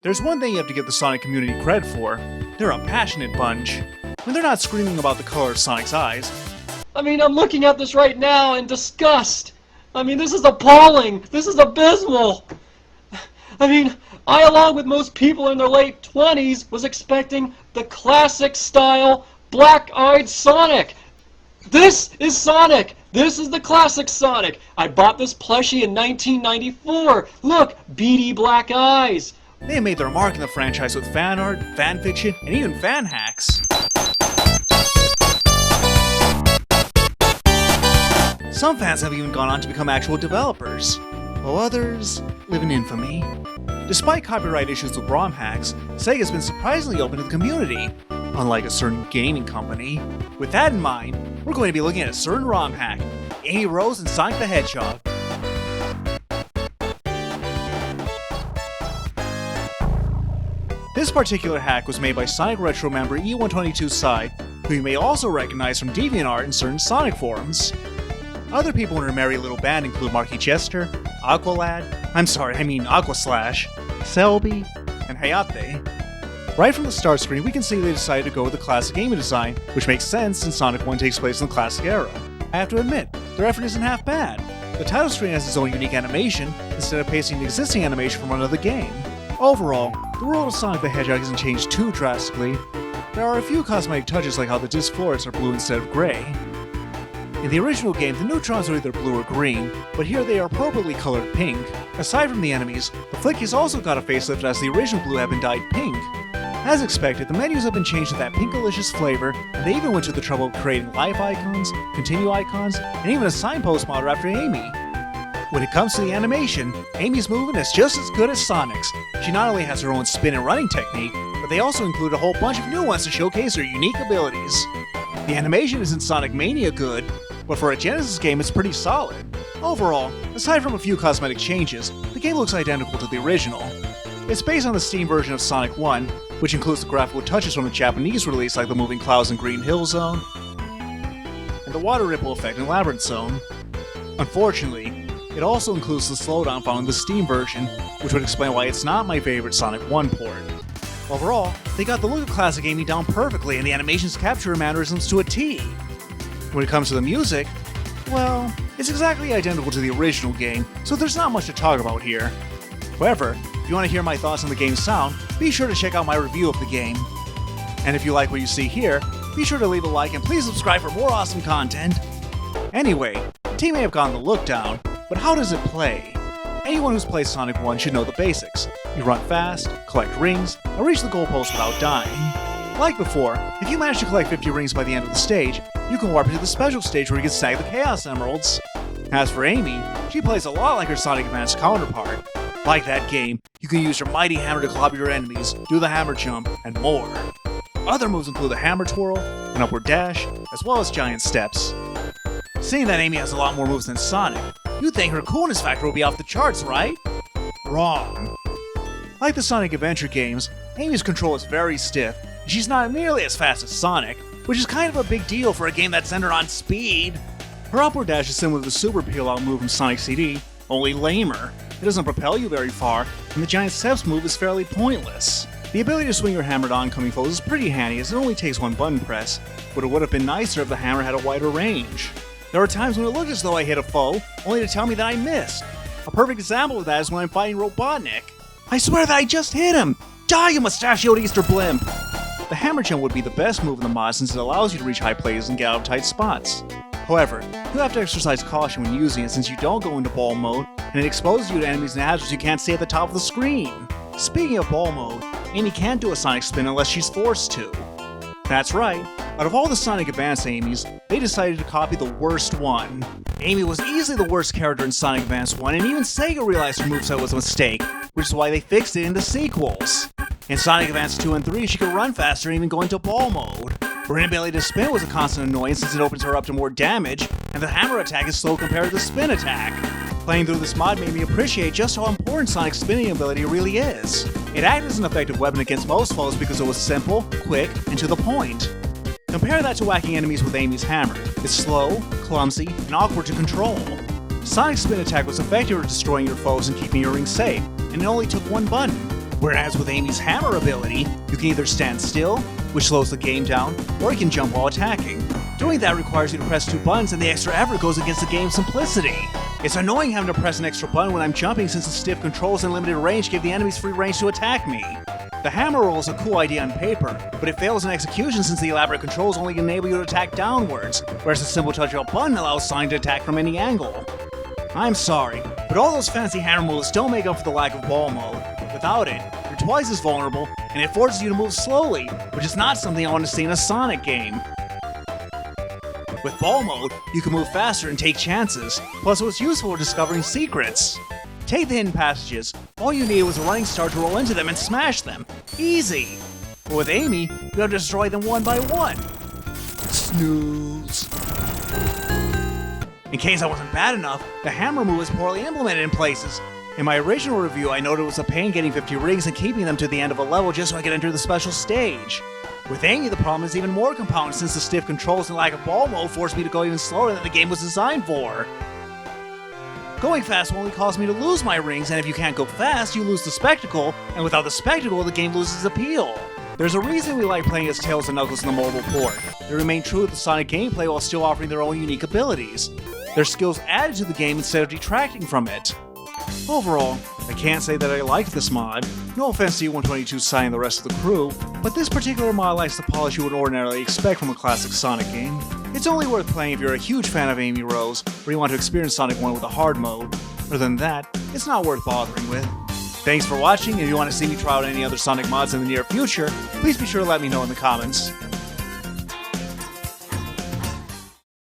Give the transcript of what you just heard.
There's one thing you have to give the Sonic community credit for. They're a passionate bunch. When they're not screaming about the color of Sonic's eyes. I'm looking at this right now in disgust. This is appalling. This is abysmal. I, along with most people in their late 20s, was expecting the classic-style, black-eyed Sonic. This is Sonic. This is the classic Sonic. I bought this plushie in 1994. Look, beady black eyes. They have made their mark in the franchise with fan art, fan fiction, and even fan hacks. Some fans have even gone on to become actual developers, while others live in infamy. Despite copyright issues with ROM hacks, Sega has been surprisingly open to the community, unlike a certain gaming company. With that in mind, we're going to be looking at a certain ROM hack, Amy Rose and Sonic the Hedgehog. This particular hack was made by Sonic Retro member E122 Side, who you may also recognize from DeviantArt and certain Sonic forums. Other people in her merry little band include Marky Chester, Aquaslash, Selby, and Hayate. Right from the start screen, we can see they decided to go with the classic Amy design, which makes sense since Sonic 1 takes place in the classic era. I have to admit, their effort isn't half bad. The title screen has its own unique animation, instead of pasting the existing animation from another game. Overall, the world of Sonic the Hedgehog hasn't changed too drastically. There are a few cosmetic touches like how the disc floors are blue instead of grey. In the original game, the neutrons are either blue or green, but here they are appropriately colored pink. Aside from the enemies, the Flick has also got a facelift as the original blue had been dyed pink. As expected, the menus have been changed to that pinkalicious flavor, and they even went to the trouble of creating life icons, continue icons, and even a signpost model after Amy. When it comes to the animation, Amy's movement is just as good as Sonic's. She not only has her own spin and running technique, but they also include a whole bunch of new ones to showcase her unique abilities. The animation isn't Sonic Mania good, but for a Genesis game it's pretty solid. Overall, aside from a few cosmetic changes, the game looks identical to the original. It's based on the Steam version of Sonic 1, which includes the graphical touches from the Japanese release like the moving clouds in Green Hill Zone, and the water ripple effect in Labyrinth Zone. Unfortunately, it also includes the slowdown found in the Steam version, which would explain why it's not my favorite Sonic 1 port. Overall, they got the look of classic Amy down perfectly and the animations capture her mannerisms to a T. When it comes to the music, well, it's exactly identical to the original game, so there's not much to talk about here. However, if you want to hear my thoughts on the game's sound, be sure to check out my review of the game. And if you like what you see here, be sure to leave a like and please subscribe for more awesome content. Anyway, T may have gotten the look down, but how does it play? Anyone who's played Sonic 1 should know the basics. You run fast, collect rings, and reach the goalpost without dying. Like before, if you manage to collect 50 rings by the end of the stage, you can warp into the special stage where you can snag the Chaos Emeralds. As for Amy, she plays a lot like her Sonic Advance counterpart. Like that game, you can use your mighty hammer to clobber your enemies, do the hammer jump, and more. Other moves include the hammer twirl, an upward dash, as well as giant steps. Seeing that Amy has a lot more moves than Sonic, you'd think her coolness factor would be off the charts, right? Wrong. Like the Sonic Adventure games, Amy's control is very stiff, and she's not nearly as fast as Sonic, which is kind of a big deal for a game that's centered on speed. Her upward dash is similar to the Super Peel-Out move from Sonic CD, only lamer. It doesn't propel you very far, and the giant steps move is fairly pointless. The ability to swing your hammer at oncoming foes is pretty handy as it only takes one button press, but it would have been nicer if the hammer had a wider range. There are times when it looked as though I hit a foe, only to tell me that I missed. A perfect example of that is when I'm fighting Robotnik. I swear that I just hit him! Die, you mustachioed Easter blimp! The hammer jump would be the best move in the mod since it allows you to reach high places and get out of tight spots. However, you have to exercise caution when using it since you don't go into ball mode, and it exposes you to enemies and hazards you can't see at the top of the screen. Speaking of ball mode, Amy can't do a Sonic spin unless she's forced to. That's right, out of all the Sonic Advance Amy's, they decided to copy the worst one. Amy was easily the worst character in Sonic Advance 1, and even Sega realized her moveset was a mistake, which is why they fixed it in the sequels. In Sonic Advance 2 and 3, she could run faster and even go into ball mode. Her inability to spin was a constant annoyance since it opens her up to more damage, and the hammer attack is slow compared to the spin attack. Playing through this mod made me appreciate just how important Sonic's spinning ability really is. It acted as an effective weapon against most foes because it was simple, quick, and to the point. Compare that to whacking enemies with Amy's hammer. It's slow, clumsy, and awkward to control. Sonic's spin attack was effective at destroying your foes and keeping your ring safe, and it only took one button. Whereas with Amy's hammer ability, you can either stand still, which slows the game down, or you can jump while attacking. Doing that requires you to press 2 buttons, and the extra effort goes against the game's simplicity. It's annoying having to press an extra button when I'm jumping, since the stiff controls and limited range give the enemies free range to attack me. The hammer roll is a cool idea on paper, but it fails in execution since the elaborate controls only enable you to attack downwards, whereas the simple touch of a button allows Sonic to attack from any angle. I'm sorry, but all those fancy hammer moves don't make up for the lack of ball mode. Without it, you're twice as vulnerable, and it forces you to move slowly, which is not something I want to see in a Sonic game. With ball mode, you can move faster and take chances, plus it was useful for discovering secrets. Take the hidden passages, all you needed was a running start to roll into them and smash them. Easy! But with Amy, you have to destroy them one by one. Snooze. In case I wasn't bad enough, the hammer move is poorly implemented in places. In my original review, I noted it was a pain getting 50 rings and keeping them to the end of a level just so I could enter the special stage. With Amy, the problem is even more compounded since the stiff controls and lack of ball mode forced me to go even slower than the game was designed for. Going fast will only cause me to lose my rings, and if you can't go fast, you lose the spectacle, and without the spectacle, the game loses appeal. There's a reason we like playing as Tails and Knuckles in the mobile port. They remain true to the Sonic gameplay while still offering their own unique abilities. Their skills added to the game instead of detracting from it. Overall, I can't say that I liked this mod. No offense to U-122 Sai and the rest of the crew, but this particular mod lacks the polish you would ordinarily expect from a classic Sonic game. It's only worth playing if you're a huge fan of Amy Rose, or you want to experience Sonic 1 with a hard mode. Other than that, it's not worth bothering with. Thanks for watching, and if you want to see me try out any other Sonic mods in the near future, please be sure to let me know in the comments.